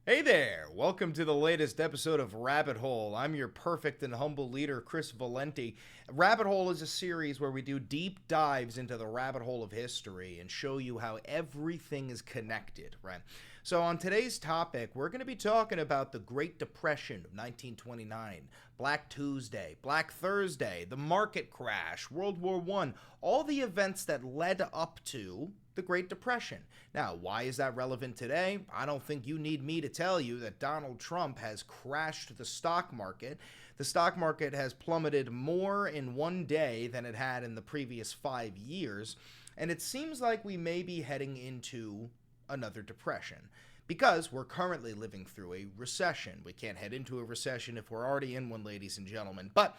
Hey there! Welcome to the latest episode of Rabbit Hole. I'm your perfect and humble leader, Chris Valenti. Rabbit Hole is a series where we do deep dives into the rabbit hole of history and show you how everything is connected, right? So, on today's topic, we're going to be talking about the Great Depression of 1929, Black Tuesday, Black Thursday, the market crash, World War I, all the events that led up to the Great Depression. Now, why is that relevant today? I don't think you need me to tell you that Donald Trump has crashed the stock market. The stock market has plummeted more in one day than it had in the previous 5 years, and it seems like we may be heading into another depression because we're currently living through a recession. We can't head into a recession if we're already in one, ladies and gentlemen. But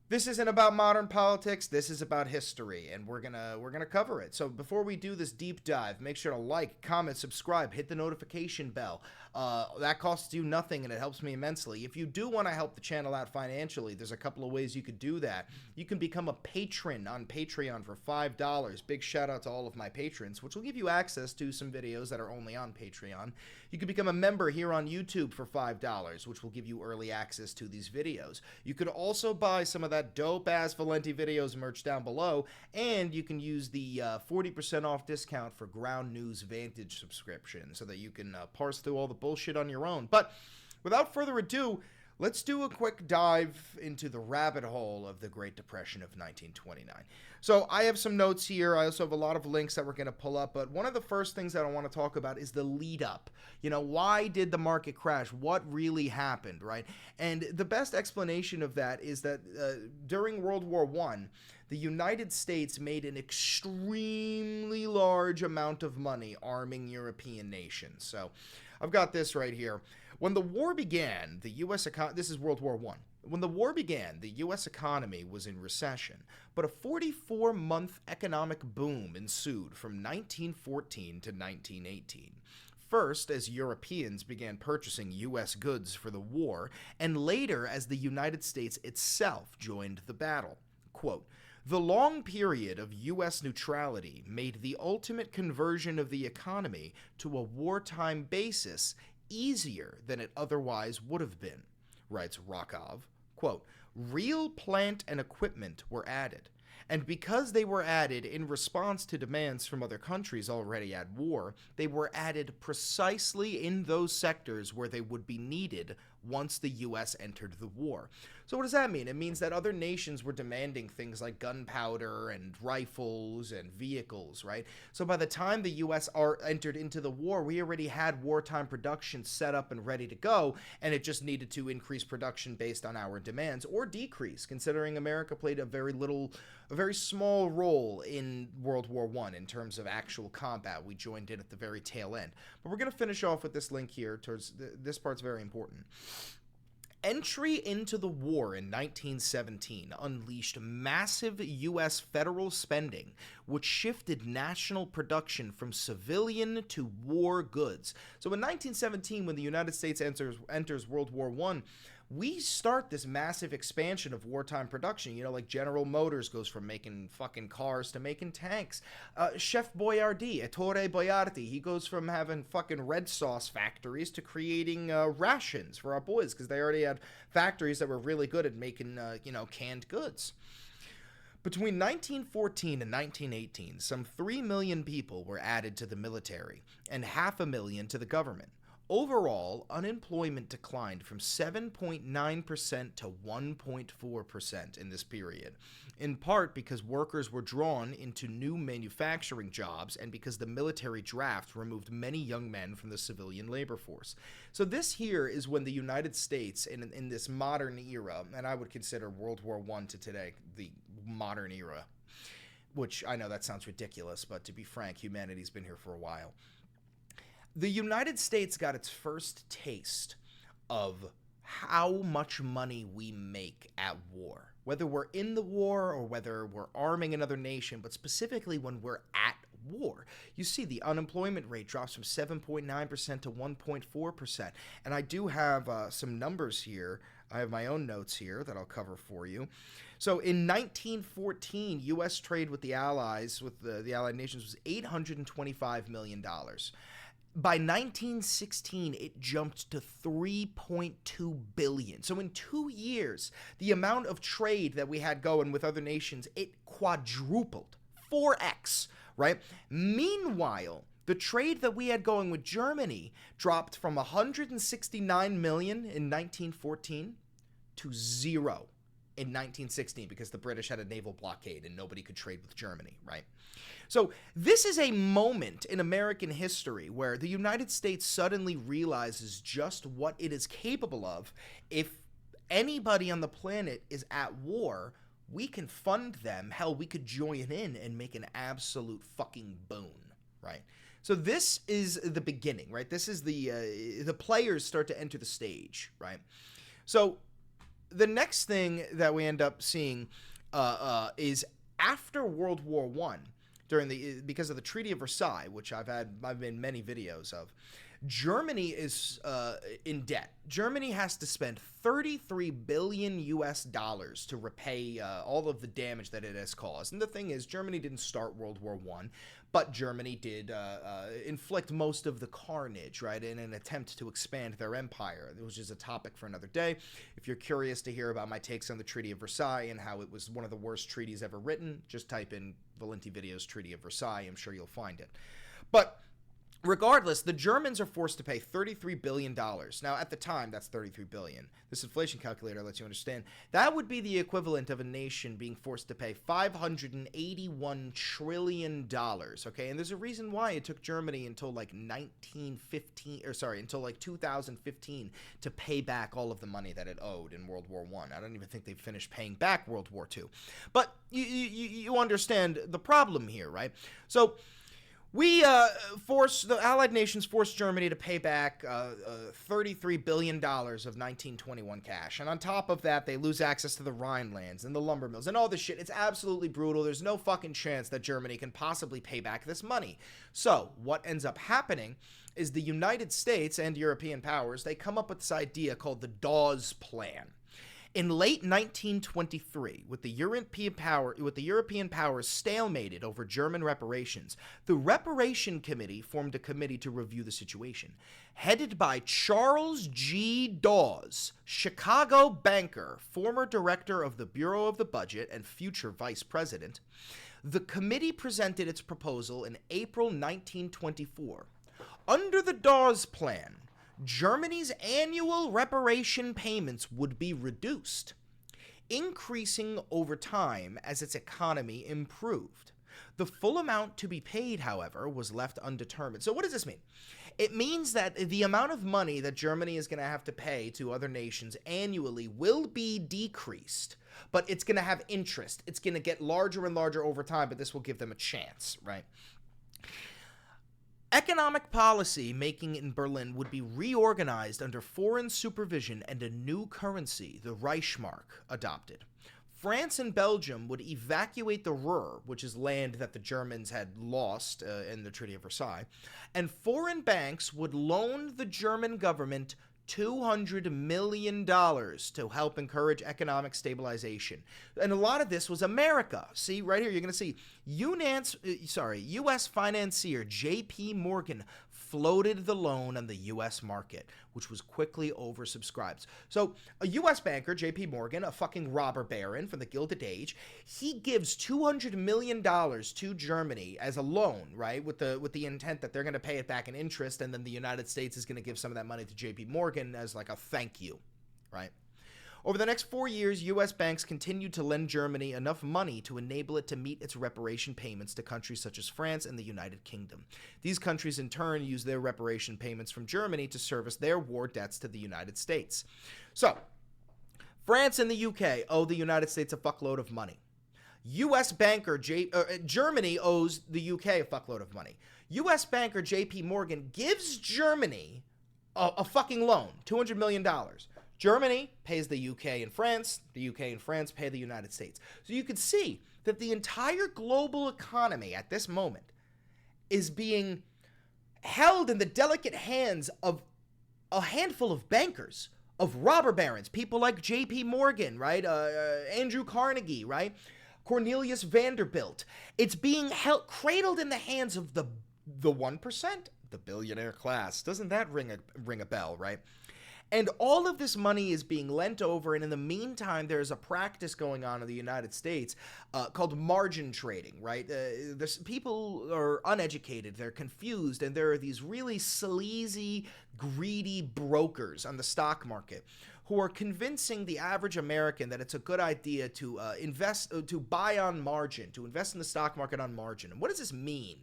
this isn't about modern politics. This is about history, and we're gonna cover it. So before we do this deep dive, make sure to like, comment, subscribe, hit the notification bell. That costs you nothing, and it helps me immensely. If you do want to help the channel out financially, there's a couple of ways you could do that. You can become a patron on Patreon for $5. Big shout out to all of my patrons, which will give you access to some videos that are only on Patreon. You can become a member here on YouTube for $5, which will give you early access to these videos. You could also buy some of that dope-ass Valenti Videos merch down below, and you can use the 40% off discount for Ground News Vantage subscription so that you can parse through all the bullshit on your own. But without further ado, let's do a quick dive into the rabbit hole of the Great Depression of 1929. So I have some notes here. I also have a lot of links that we're going to pull up. But one of the first things that I want to talk about is the lead up. You know, why did the market crash? What really happened, right? And the best explanation of that is that during World War I, the United States made an extremely large amount of money arming European nations. So I've got this right here. When the war began, the U.S. economy, this is World War I. When the war began, the U.S. economy was in recession, but a 44-month economic boom ensued from 1914 to 1918. First, as Europeans began purchasing U.S. goods for the war, and later as the United States itself joined the battle. Quote, "The long period of U.S. neutrality made the ultimate conversion of the economy to a wartime basis easier than it otherwise would have been," writes Rokov. Quote, "Real plant and equipment were added, and because they were added in response to demands from other countries already at war, they were added precisely in those sectors where they would be needed once the U.S. entered the war." So what does that mean? It means that other nations were demanding things like gunpowder and rifles and vehicles, right? So by the time the U.S. entered into the war, we already had wartime production set up and ready to go, and it just needed to increase production based on our demands or decrease, considering America played a very small role in World War I in terms of actual combat. We joined in at the very tail end. But we're going to finish off with this link here. This part's very important. Entry into the war in 1917 unleashed massive U.S. federal spending, which shifted national production from civilian to war goods. So in 1917, when the United States enters World War I, we start this massive expansion of wartime production. You know, like General Motors goes from making fucking cars to making tanks. Chef Boyardee, Ettore Boiardi, he goes from having fucking red sauce factories to creating rations for our boys because they already had factories that were really good at making, canned goods. Between 1914 and 1918, some 3 million people were added to the military and 500,000 to the government. Overall, unemployment declined from 7.9% to 1.4% in this period, in part because workers were drawn into new manufacturing jobs and because the military draft removed many young men from the civilian labor force. So this here is when the United States, in this modern era, and I would consider World War I to today the modern era, which I know that sounds ridiculous, but to be frank, humanity's been here for a while. The United States got its first taste of how much money we make at war, whether we're in the war or whether we're arming another nation, but specifically when we're at war. You see the unemployment rate drops from 7.9% to 1.4%. And I do have some numbers here. I have my own notes here that I'll cover for you. So in 1914, U.S. trade with the Allies, with the Allied nations, was $825 million. By 1916, it jumped to 3.2 billion. So in 2 years, the amount of trade that we had going with other nations, it quadrupled, 4x, right? Meanwhile, the trade that we had going with Germany dropped from 169 million in 1914 to 0 in 1916 because the British had a naval blockade and nobody could trade with Germany, right? So this is a moment in American history where the United States suddenly realizes just what it is capable of. If anybody on the planet is at war, we can fund them. Hell, we could join in and make an absolute fucking boon, right? So this is the beginning, right? This is the players start to enter the stage, right? So the next thing that we end up seeing is after World War I, because of the Treaty of Versailles, which I've made many videos of, Germany is in debt. Germany has to spend $33 billion to repay all of the damage that it has caused. And the thing is, Germany didn't start World War I, but Germany did inflict most of the carnage, right, in an attempt to expand their empire, which is a topic for another day. If you're curious to hear about my takes on the Treaty of Versailles and how it was one of the worst treaties ever written, just type in Valenti Videos Treaty of Versailles. I'm sure you'll find it. But regardless, the Germans are forced to pay $33 billion. Now, at the time, that's $33 billion. This inflation calculator lets you understand. That would be the equivalent of a nation being forced to pay $581 trillion, okay? And there's a reason why it took Germany until like until like 2015 to pay back all of the money that it owed in World War I. I don't even think they finished paying back World War II. But you understand the problem here, right? So the Allied nations forced Germany to pay back $33 billion of 1921 cash. And on top of that, they lose access to the Rhinelands and the lumber mills and all this shit. It's absolutely brutal. There's no fucking chance that Germany can possibly pay back this money. So what ends up happening is the United States and European powers, they come up with this idea called the Dawes Plan. In late 1923, with the European powers stalemated over German reparations, the Reparation Committee formed a committee to review the situation. Headed by Charles G. Dawes, Chicago banker, former director of the Bureau of the Budget, and future vice president, the committee presented its proposal in April 1924. Under the Dawes Plan, Germany's annual reparation payments would be reduced, increasing over time as its economy improved. The full amount to be paid, however, was left undetermined. So what does this mean? It means that the amount of money that Germany is going to have to pay to other nations annually will be decreased, but it's going to have interest. It's going to get larger and larger over time, but this will give them a chance, right? Economic policy making in Berlin would be reorganized under foreign supervision and a new currency, the Reichsmark, adopted. France and Belgium would evacuate the Ruhr, which is land that the Germans had lost in the Treaty of Versailles, and foreign banks would loan the German government $200 million to help encourage economic stabilization. And a lot of this was America. See, right here, you're going to see U.S. financier J.P. Morgan floated the loan on the U.S. market, which was quickly oversubscribed. So a U.S. banker, J.P. Morgan, a fucking robber baron from the Gilded Age, he gives $200 million to Germany as a loan, right, with the intent that they're going to pay it back in interest, and then the United States is going to give some of that money to J.P. Morgan as like a thank you, right? Over the next 4 years, U.S. banks continued to lend Germany enough money to enable it to meet its reparation payments to countries such as France and the United Kingdom. These countries, in turn, used their reparation payments from Germany to service their war debts to the United States. So, France and the U.K. owe the United States a fuckload of money. U.S. banker Germany owes the U.K. a fuckload of money. U.S. banker J.P. Morgan gives Germany a fucking loan, $200 million. Germany pays the UK and France. The UK and France pay the United States. So you could see that the entire global economy at this moment is being held in the delicate hands of a handful of bankers, of robber barons, people like J.P. Morgan, right? Andrew Carnegie, right? Cornelius Vanderbilt. It's being cradled in the hands of the 1%, The billionaire class. Doesn't that ring a bell, right? And all of this money is being lent over, and in the meantime, there's a practice going on in the United States called margin trading, right? People are uneducated, they're confused, and there are these really sleazy, greedy brokers on the stock market who are convincing the average American that it's a good idea to to buy on margin, to invest in the stock market on margin. And what does this mean?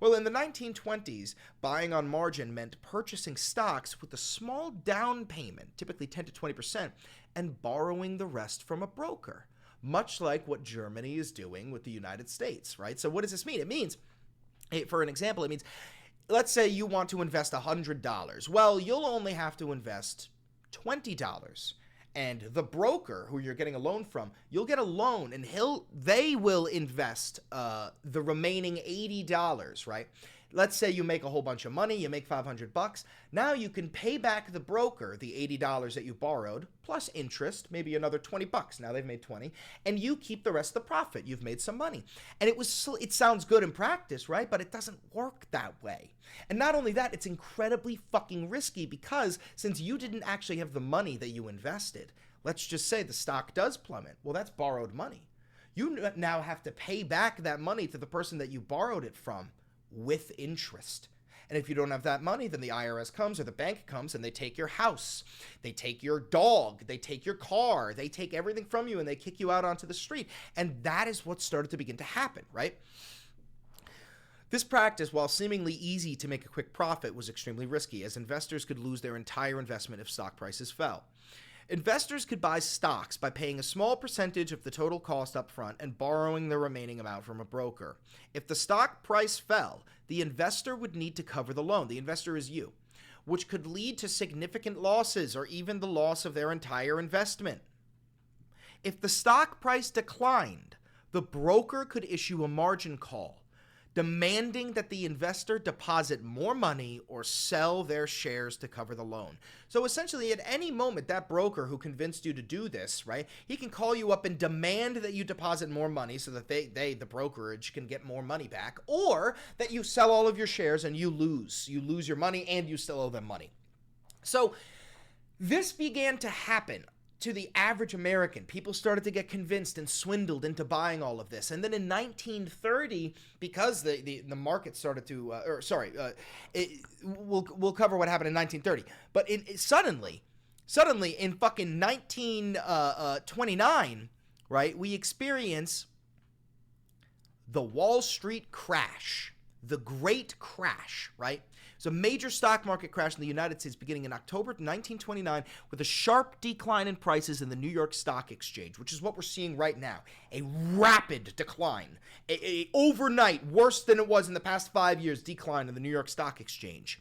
Well, in the 1920s, buying on margin meant purchasing stocks with a small down payment, typically 10 to 20%, and borrowing the rest from a broker, much like what Germany is doing with the United States, right? So what does this mean? It means, for an example, it means, let's say you want to invest $100. Well, you'll only have to invest $20. And the broker who you're getting a loan from, you'll get a loan, and they will invest the remaining $80, right? Let's say you make a whole bunch of money, you make $500. Now you can pay back the broker the $80 that you borrowed, plus interest, maybe another $20. Now they've made 20, and you keep the rest of the profit. You've made some money. And it sounds good in practice, right? But it doesn't work that way. And not only that, it's incredibly fucking risky because since you didn't actually have the money that you invested, let's just say the stock does plummet. Well, that's borrowed money. You now have to pay back that money to the person that you borrowed it from with interest. And if you don't have that money, then the IRS comes or the bank comes and they take your house, they take your dog, they take your car, they take everything from you and they kick you out onto the street. And that is what started to begin to happen, right? This practice, while seemingly easy to make a quick profit, was extremely risky, as investors could lose their entire investment if stock prices fell. Investors could buy stocks by paying a small percentage of the total cost up front and borrowing the remaining amount from a broker. If the stock price fell, the investor would need to cover the loan. The investor is you, which could lead to significant losses or even the loss of their entire investment. If the stock price declined, the broker could issue a margin call, demanding that the investor deposit more money or sell their shares to cover the loan. So essentially, at any moment, that broker who convinced you to do this, right, he can call you up and demand that you deposit more money so that the brokerage, can get more money back, or that you sell all of your shares and you lose. You lose your money and you still owe them money. So this began to happen to the average American. People started to get convinced and swindled into buying all of this. And then in 1930, because the market started to, we'll cover what happened in 1930. But suddenly in fucking 1929, right, we experience the Wall Street crash, the Great Crash, right? It's a major stock market crash in the United States beginning in October 1929 with a sharp decline in prices in the New York Stock Exchange, which is what we're seeing right now. A rapid decline, a overnight, worse than it was in the past 5 years, decline in the New York Stock Exchange.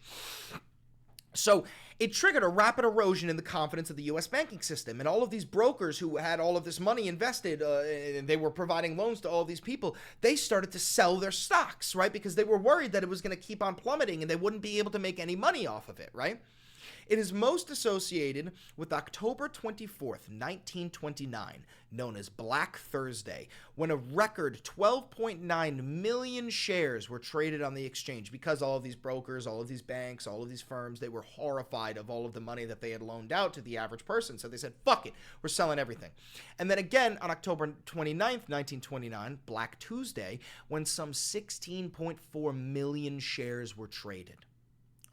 So it triggered a rapid erosion in the confidence of the U.S. banking system. And all of these brokers who had all of this money invested, and they were providing loans to all these people, they started to sell their stocks, right? Because they were worried that it was going to keep on plummeting and they wouldn't be able to make any money off of it, right? It is most associated with October 24th, 1929, known as Black Thursday, when a record 12.9 million shares were traded on the exchange because all of these brokers, all of these banks, all of these firms, they were horrified of all of the money that they had loaned out to the average person. So they said, fuck it, we're selling everything. And then again on October 29th, 1929, Black Tuesday, when some 16.4 million shares were traded.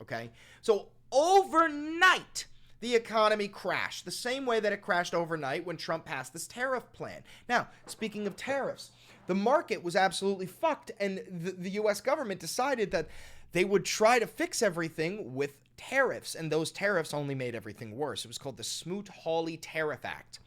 Okay? So overnight, the economy crashed, the same way that it crashed overnight when Trump passed this tariff plan. Now, speaking of tariffs, the market was absolutely fucked, and the U.S. government decided that they would try to fix everything with tariffs, and those tariffs only made everything worse. It was called the Smoot-Hawley Tariff Act.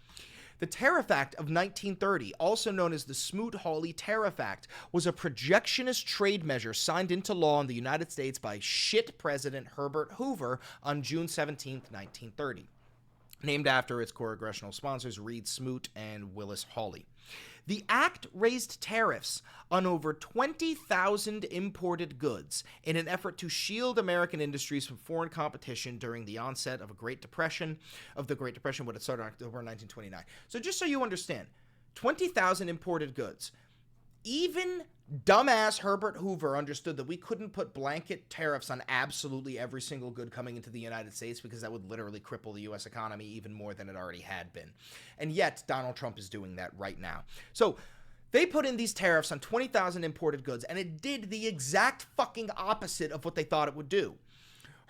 The Tariff Act of 1930, also known as the Smoot-Hawley Tariff Act, was a projectionist trade measure signed into law in the United States by shit President Herbert Hoover on June 17, 1930, named after its congressional sponsors Reed Smoot and Willis Hawley. The act raised tariffs on over 20,000 imported goods in an effort to shield American industries from foreign competition during the onset of the Great Depression, when it started in October 1929. So just so you understand, 20,000 imported goods. Even Dumbass Herbert Hoover understood that we couldn't put blanket tariffs on absolutely every single good coming into the United States because that would literally cripple the U.S. economy even more than it already had been. And yet, Donald Trump is doing that right now. So they put in these tariffs on 20,000 imported goods, and it did the exact fucking opposite of what they thought it would do.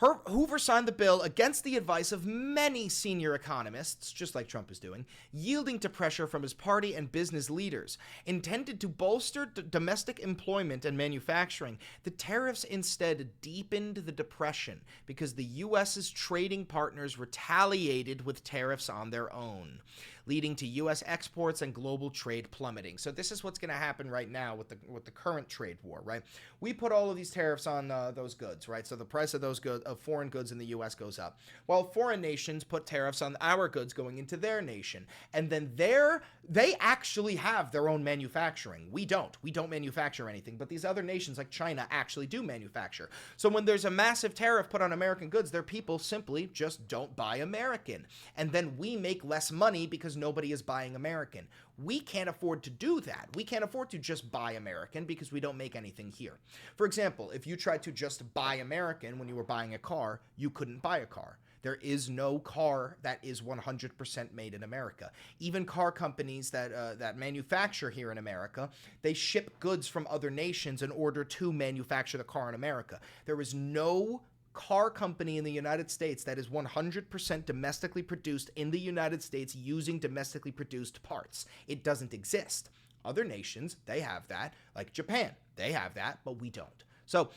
Hoover signed the bill against the advice of many senior economists, just like Trump is doing, yielding to pressure from his party and business leaders. Intended to bolster domestic employment and manufacturing, the tariffs instead deepened the depression because the U.S.'s trading partners retaliated with tariffs on their own, leading to U.S. exports and global trade plummeting. So this is what's going to happen right now with the current trade war, right? We put all of these tariffs on those goods, right? So the price of those goods, of foreign goods in the U.S. goes up, while foreign nations put tariffs on our goods going into their nation, and then they actually have their own manufacturing. We don't manufacture anything, but these other nations like China actually do manufacture. So when there's a massive tariff put on American goods, their people simply just don't buy American, and then we make less money because nobody is buying American. We can't afford to do that. We can't afford to just buy American because we don't make anything here. For example, if you tried to just buy American when you were buying a car, you couldn't buy a car. There is no car that is 100% made in America. Even car companies that manufacture here in America, they ship goods from other nations in order to manufacture the car in America. There is no car company in the United States that is 100% domestically produced in the United States using domestically produced parts. It doesn't exist. Other nations, they have that, like Japan, they have that, but we don't. So,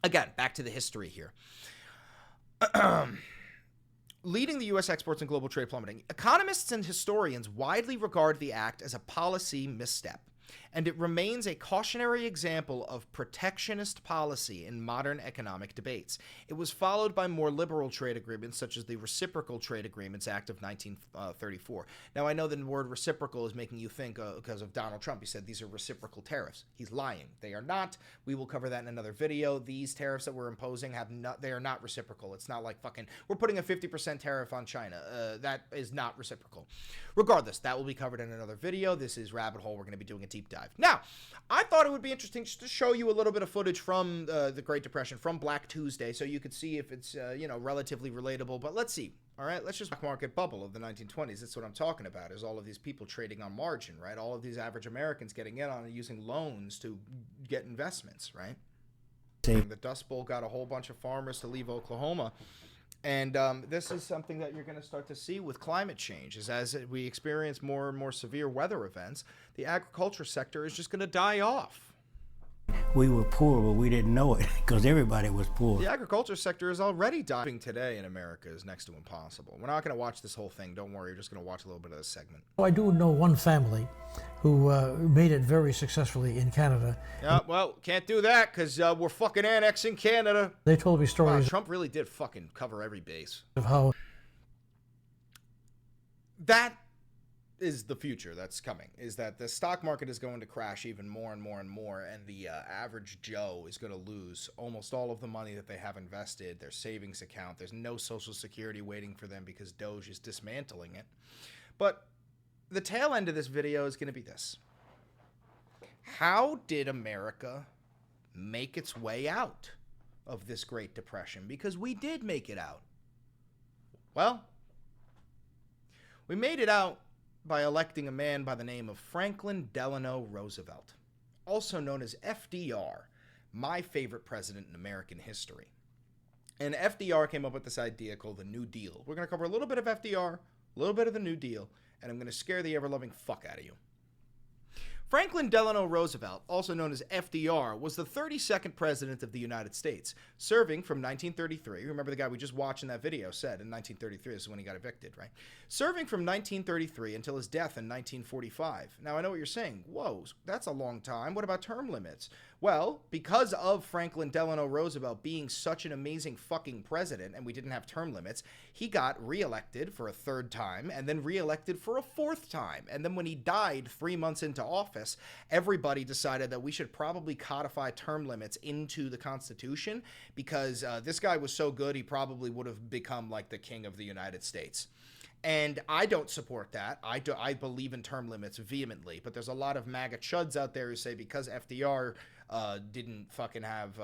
again, back to the history here. Leading the U.S. exports and global trade plummeting, economists and historians widely regard the act as a policy misstep, and it remains a cautionary example of protectionist policy in modern economic debates. It was followed by more liberal trade agreements, such as the Reciprocal Trade Agreements Act of 1934. Now, I know the word reciprocal is making you think, because of Donald Trump, he said these are reciprocal tariffs. He's lying. They are not. We will cover that in another video. These tariffs that we're imposing they are not reciprocal. It's not like we're putting a 50% tariff on China. That is not reciprocal. Regardless, that will be covered in another video. This is Rabbit Hole. We're going to be doing a deep dive. Now, I thought it would be interesting just to show you a little bit of footage from the Great Depression, from Black Tuesday, so you could see if it's, relatively relatable. But let's see. All right, let's just black market bubble of the 1920s. That's what I'm talking about, is all of these people trading on margin, right? All of these average Americans getting in on and using loans to get investments, right? The Dust Bowl got a whole bunch of farmers to leave Oklahoma. And this is something that you're going to start to see with climate change, is as we experience more and more severe weather events, the agriculture sector is just going to die off. We were poor, but we didn't know it because everybody was poor. The agriculture sector is already dying today in America is next to impossible. We're not going to watch this whole thing. Don't worry. You're just going to watch a little bit of this segment. I do know one family who made it very successfully in Canada. Yeah, well, can't do that because we're fucking annexing Canada. They told me stories. Wow, Trump really did fucking cover every base. Of how that is the future that's coming, is that the stock market is going to crash even more and more and more, and the average Joe is going to lose almost all of the money that they have invested, their savings account. There's no Social Security waiting for them because Doge is dismantling it. But the tail end of this video is going to be this. How did America make its way out of this Great Depression? Because we did make it out. Well, we made it out by electing a man by the name of Franklin Delano Roosevelt, also known as FDR, my favorite president in American history. And FDR came up with this idea called the New Deal. We're going to cover a little bit of FDR, a little bit of the New Deal, and I'm going to scare the ever-loving fuck out of you. Franklin Delano Roosevelt, also known as FDR, was the 32nd president of the United States, serving from 1933. Remember the guy we just watched in that video said in 1933, this is when he got evicted, right? Serving from 1933 until his death in 1945. Now, I know what you're saying. Whoa, that's a long time. What about term limits? Well, because of Franklin Delano Roosevelt being such an amazing fucking president, and we didn't have term limits, he got reelected for a third time, and then reelected for a fourth time. And then when he died 3 months into office, everybody decided that we should probably codify term limits into the Constitution, because this guy was so good, he probably would have become like the king of the United States. And I don't support that. I believe in term limits vehemently, but there's a lot of MAGA chuds out there who say because FDR didn't fucking have,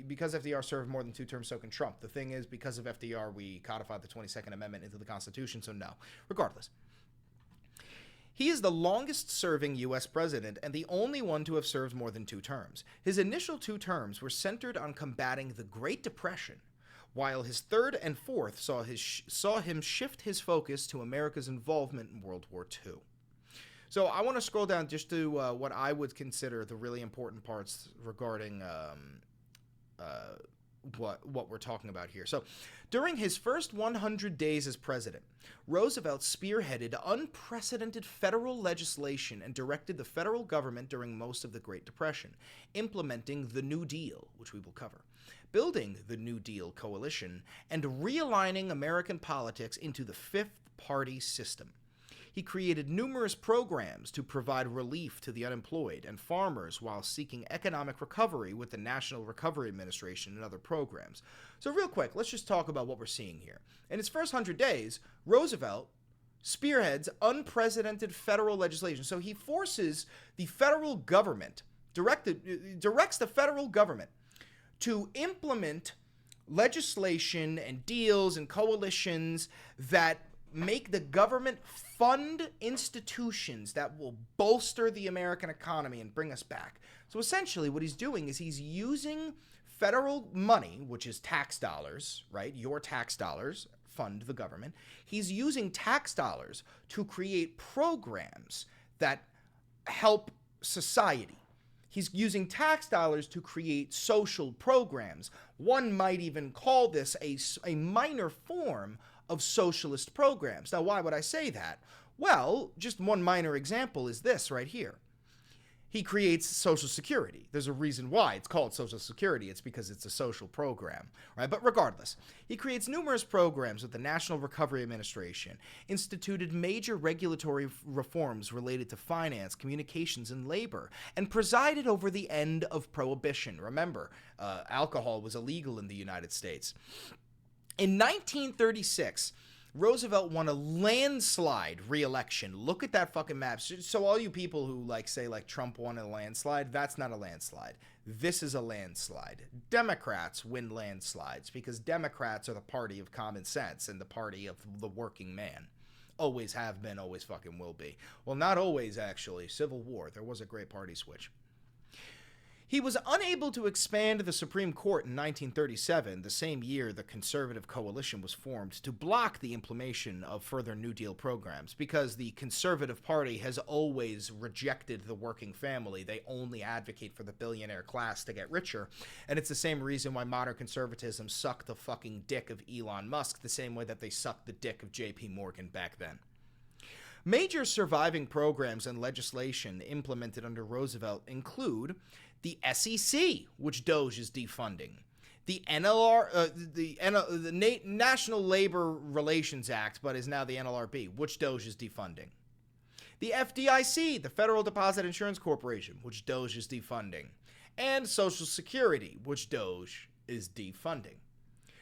because FDR served more than 2 terms, so can Trump. The thing is, because of FDR, we codified the 22nd Amendment into the Constitution, so no. Regardless. He is the longest serving U.S. president and the only one to have served more than 2 terms. His initial 2 terms were centered on combating the Great Depression, while his 3rd and 4th saw him shift his focus to America's involvement in World War II. So I want to scroll down just to what I would consider the really important parts regarding what we're talking about here. So during his first 100 days as president, Roosevelt spearheaded unprecedented federal legislation and directed the federal government during most of the Great Depression, implementing the New Deal, which we will cover, building the New Deal coalition, and realigning American politics into the fifth party system. He created numerous programs to provide relief to the unemployed and farmers while seeking economic recovery with the National Recovery Administration and other programs. So real quick, let's just talk about what we're seeing here. In his first 100 days, Roosevelt spearheads unprecedented federal legislation. So he forces the federal government, directs the federal government to implement legislation and deals and coalitions that make the government fund institutions that will bolster the American economy and bring us back. So essentially what he's doing is he's using federal money, which is tax dollars, right? Your tax dollars fund the government. He's using tax dollars to create programs that help society. He's using tax dollars to create social programs. One might even call this a minor form of socialist programs. Now, why would I say that? Well, just one minor example is this right here. He creates Social Security. There's a reason why it's called Social Security. It's because it's a social program, right? But regardless, he creates numerous programs with the National Recovery Administration, instituted major regulatory reforms related to finance, communications, and labor, and presided over the end of Prohibition. Remember, alcohol was illegal in the United States. In 1936, Roosevelt won a landslide re-election. Look at that fucking map. So all you people who say Trump won a landslide, that's not a landslide. This is a landslide. Democrats win landslides because Democrats are the party of common sense and the party of the working man. Always have been, always fucking will be. Well, not always, actually. Civil War, there was a great party switch. He was unable to expand the Supreme Court in 1937, the same year the Conservative Coalition was formed, to block the implementation of further New Deal programs, because the Conservative Party has always rejected the working family. They only advocate for the billionaire class to get richer, and it's the same reason why modern conservatism sucked the fucking dick of Elon Musk, the same way that they sucked the dick of J.P. Morgan back then. Major surviving programs and legislation implemented under Roosevelt include the SEC, which Doge is defunding, the the National Labor Relations Act, but is now the NLRB, which Doge is defunding, the FDIC, the Federal Deposit Insurance Corporation, which Doge is defunding, and Social Security, which Doge is defunding.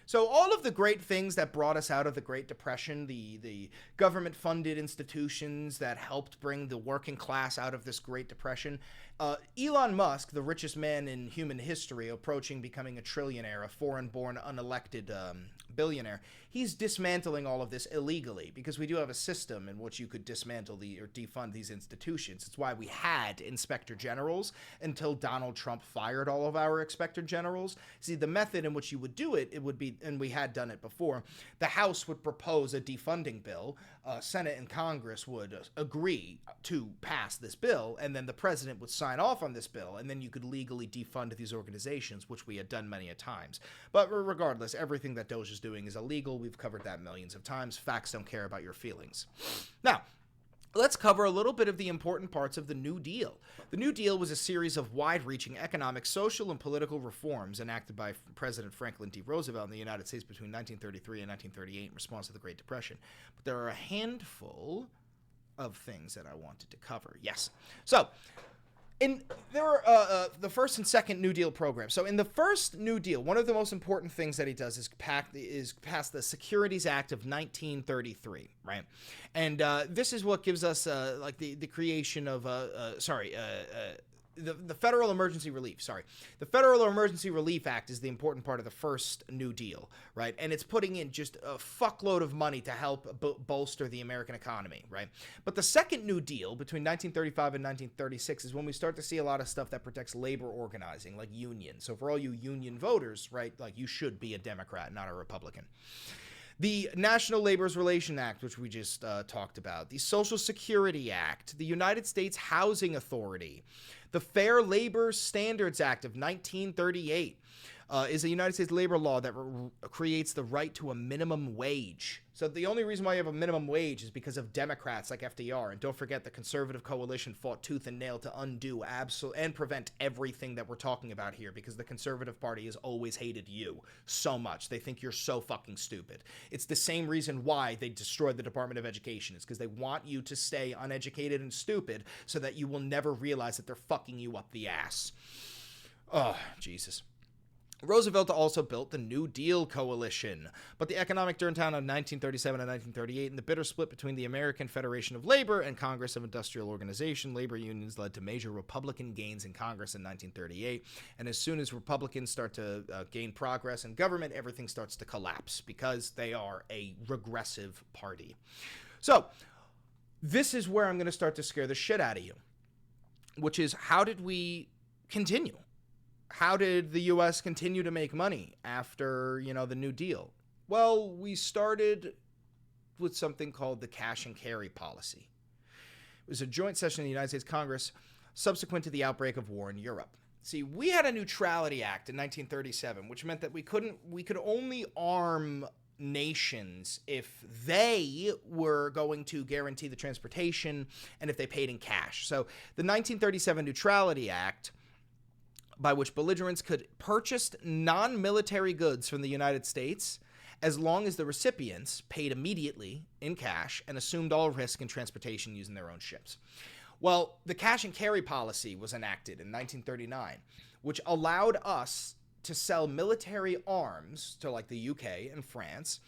So all of the great things that brought us out of the Great Depression, the government-funded institutions that helped bring the working class out of this Great Depression, Elon Musk, the richest man in human history, approaching becoming a trillionaire, a foreign-born, unelected billionaire, he's dismantling all of this illegally, because we do have a system in which you could dismantle or defund these institutions. It's why we had inspector generals until Donald Trump fired all of our inspector generals. See, the method in which you would do it, it would be, and we had done it before, the House would propose a defunding bill, Senate and Congress would agree to pass this bill, and then the president would sign off on this bill, and then you could legally defund these organizations, which we had done many a times. But regardless, everything that Doge is doing is illegal. We've covered that millions of times. Facts don't care about your feelings. Now, let's cover a little bit of the important parts of the New Deal. The New Deal was a series of wide-reaching economic, social, and political reforms enacted by President Franklin D. Roosevelt in the United States between 1933 and 1938 in response to the Great Depression. But there are a handful of things that I wanted to cover. Yes. So, And there are the first and second New Deal programs. So in the first New Deal, one of the most important things that he does is pass the Securities Act of 1933, right? And this is what gives us like the creation of the Federal Emergency Relief. Sorry, the Federal Emergency Relief Act is the important part of the first New Deal, right? And it's putting in just a fuckload of money to help bolster the American economy, right? But the second New Deal between 1935 and 1936 is when we start to see a lot of stuff that protects labor organizing, like unions. So for all you union voters, right, like you should be a Democrat, not a Republican. The National Labor's Relation Act, which we just talked about, the Social Security Act, the United States Housing Authority, the Fair Labor Standards Act of 1938 is a United States labor law that creates the right to a minimum wage. So the only reason why you have a minimum wage is because of Democrats like FDR. And don't forget, the conservative coalition fought tooth and nail to undo and prevent everything that we're talking about here, because the conservative party has always hated you so much. They think you're so fucking stupid. It's the same reason why they destroyed the Department of Education. It's because they want you to stay uneducated and stupid so that you will never realize that they're fucking you up the ass. Oh, Jesus. Roosevelt also built the New Deal coalition, but the economic turndown of 1937 and 1938 and the bitter split between the American Federation of Labor and Congress of Industrial Organization labor unions led to major Republican gains in Congress in 1938, and as soon as Republicans start to gain progress in government, everything starts to collapse because they are a regressive party. So, this is where I'm going to start to scare the shit out of you, which is, how did we continue? How did the U.S. continue to make money after, the New Deal? Well, we started with something called the cash and carry policy. It was a joint session of the United States Congress subsequent to the outbreak of war in Europe. See, we had a Neutrality Act in 1937, which meant that we could only arm nations if they were going to guarantee the transportation and if they paid in cash. So the 1937 Neutrality Act, by which belligerents could purchase non-military goods from the United States as long as the recipients paid immediately in cash and assumed all risk in transportation using their own ships. Well, the cash and carry policy was enacted in 1939, which allowed us to sell military arms to like the UK and France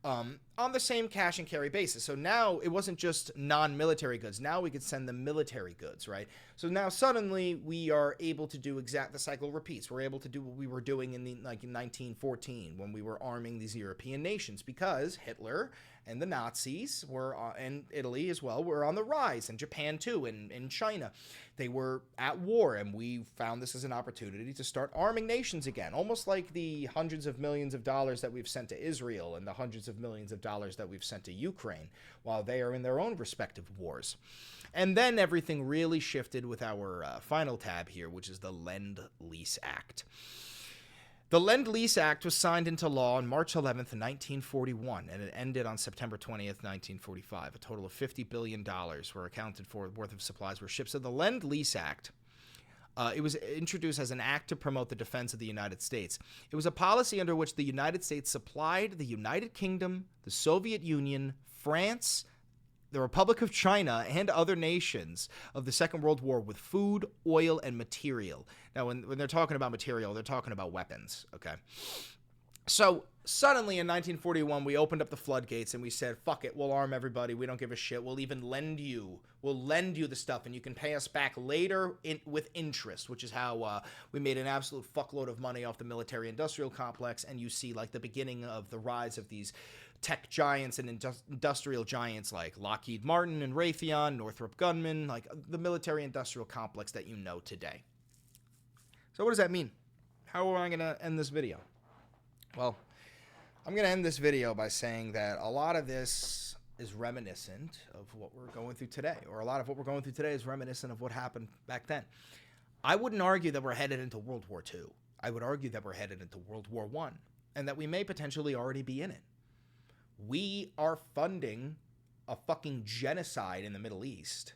on the same cash and carry basis. So now it wasn't just non-military goods. Now we could send them military goods, right? So now suddenly we are able to do the cycle repeats. We're able to do what we were doing in 1914 when we were arming these European nations, because Hitler and the Nazis were, and Italy as well, were on the rise, and Japan too, and China. They were at war, and we found this as an opportunity to start arming nations again, almost like the hundreds of millions of dollars that we've sent to Israel and the hundreds of millions of dollars that we've sent to Ukraine while they are in their own respective wars. And then everything really shifted with our final tab here, which is the Lend-Lease Act. The Lend-Lease Act was signed into law on March 11th, 1941, and it ended on September 20th, 1945. A total of $50 billion were accounted for worth of supplies were shipped. So the Lend-Lease Act, it was introduced as an act to promote the defense of the United States. It was a policy under which the United States supplied the United Kingdom, the Soviet Union, France, the Republic of China, and other nations of the Second World War with food, oil, and material. Now, when they're talking about material, they're talking about weapons, okay? So suddenly in 1941, we opened up the floodgates and we said, fuck it, we'll arm everybody. We don't give a shit. We'll even lend you the stuff, and you can pay us back later with interest, which is how we made an absolute fuckload of money off the military-industrial complex. And you see like the beginning of the rise of these tech giants and industrial giants like Lockheed Martin and Raytheon, Northrop Grumman, like the military-industrial complex that you know today. So what does that mean? How am I going to end this video? Well, I'm going to end this video by saying that a lot of this is reminiscent of what we're going through today, or a lot of what we're going through today is reminiscent of what happened back then. I wouldn't argue that we're headed into World War II. I would argue that we're headed into World War I, and that we may potentially already be in it. We are funding a fucking genocide in the Middle East.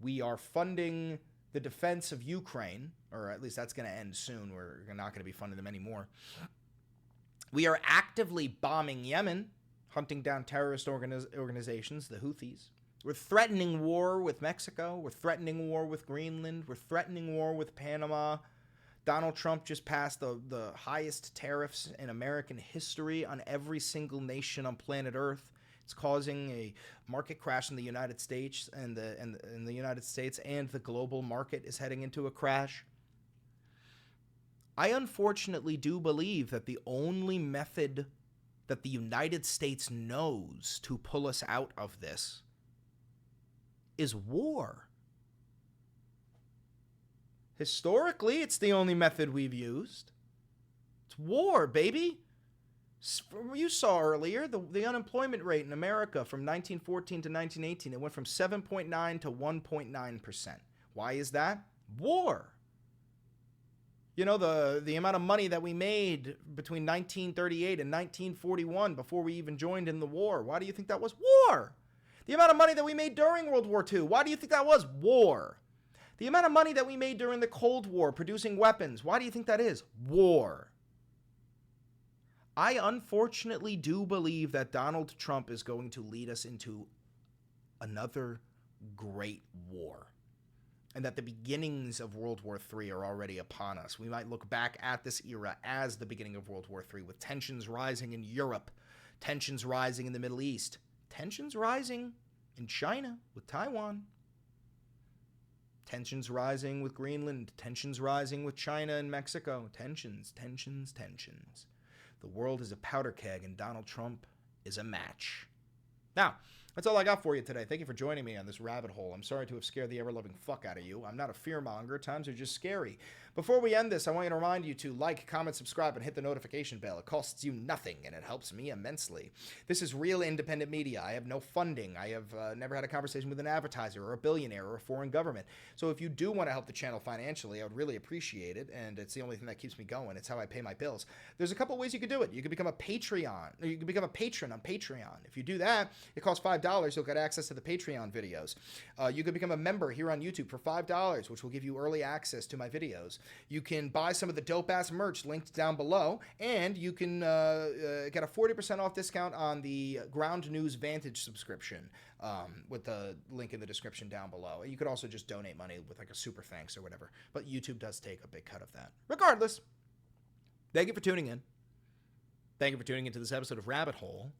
We are funding the defense of Ukraine, or at least that's going to end soon. We're not going to be funding them anymore. We are actively bombing Yemen, hunting down terrorist organizations, the Houthis, We're threatening war with Mexico. We're threatening war with Greenland. We're threatening war with Panama. Donald Trump just passed the highest tariffs in American history on every single nation on planet Earth. It's causing a market crash in the United States, and the United States and the global market is heading into a crash. I unfortunately do believe that the only method that the United States knows to pull us out of this is war. Historically, it's the only method we've used. It's war, baby. You saw earlier the unemployment rate in America from 1914 to 1918. It went from 7.9 to 1.9%. Why is that? War. You know, the amount of money that we made between 1938 and 1941 before we even joined in the war. Why do you think that was? War. The amount of money that we made during World War II. Why do you think that was? War. The amount of money that we made during the Cold War producing weapons. Why do you think that is? War. I unfortunately do believe that Donald Trump is going to lead us into another great war, and that the beginnings of World War III are already upon us. We might look back at this era as the beginning of World War III, with tensions rising in Europe, tensions rising in the Middle East, tensions rising in China with Taiwan, tensions rising with Greenland, tensions rising with China and Mexico, tensions. The world is a powder keg, and Donald Trump is a match. Now, that's all I got for you today. Thank you for joining me on this rabbit hole. I'm sorry to have scared the ever-loving fuck out of you. I'm not a fearmonger. Times are just scary. Before we end this, I want to remind you to like, comment, subscribe, and hit the notification bell. It costs you nothing, and it helps me immensely. This is real independent media. I have no funding. I have never had a conversation with an advertiser or a billionaire or a foreign government. So if you do want to help the channel financially, I would really appreciate it, and it's the only thing that keeps me going. It's how I pay my bills. There's a couple ways you could do it. You could become a Patreon, or you can become a patron on Patreon. If you do that, it costs $5. You'll get access to the Patreon videos. You could become a member here on YouTube for $5, which will give you early access to my videos. You can buy some of the dope-ass merch linked down below, and you can get a 40% off discount on the Ground News Vantage subscription with the link in the description down below. You could also just donate money with like a super thanks or whatever, but YouTube does take a big cut of that. Regardless, thank you for tuning in. Thank you for tuning into this episode of Rabbit Hole.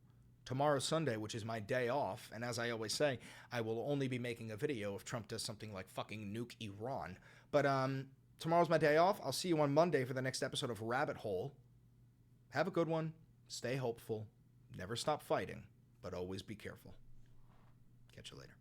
Tomorrow's Sunday, which is my day off, and as I always say, I will only be making a video if Trump does something like fucking nuke Iran. But tomorrow's my day off. I'll see you on Monday for the next episode of Rabbit Hole. Have a good one. Stay hopeful. Never stop fighting, but always be careful. Catch you later.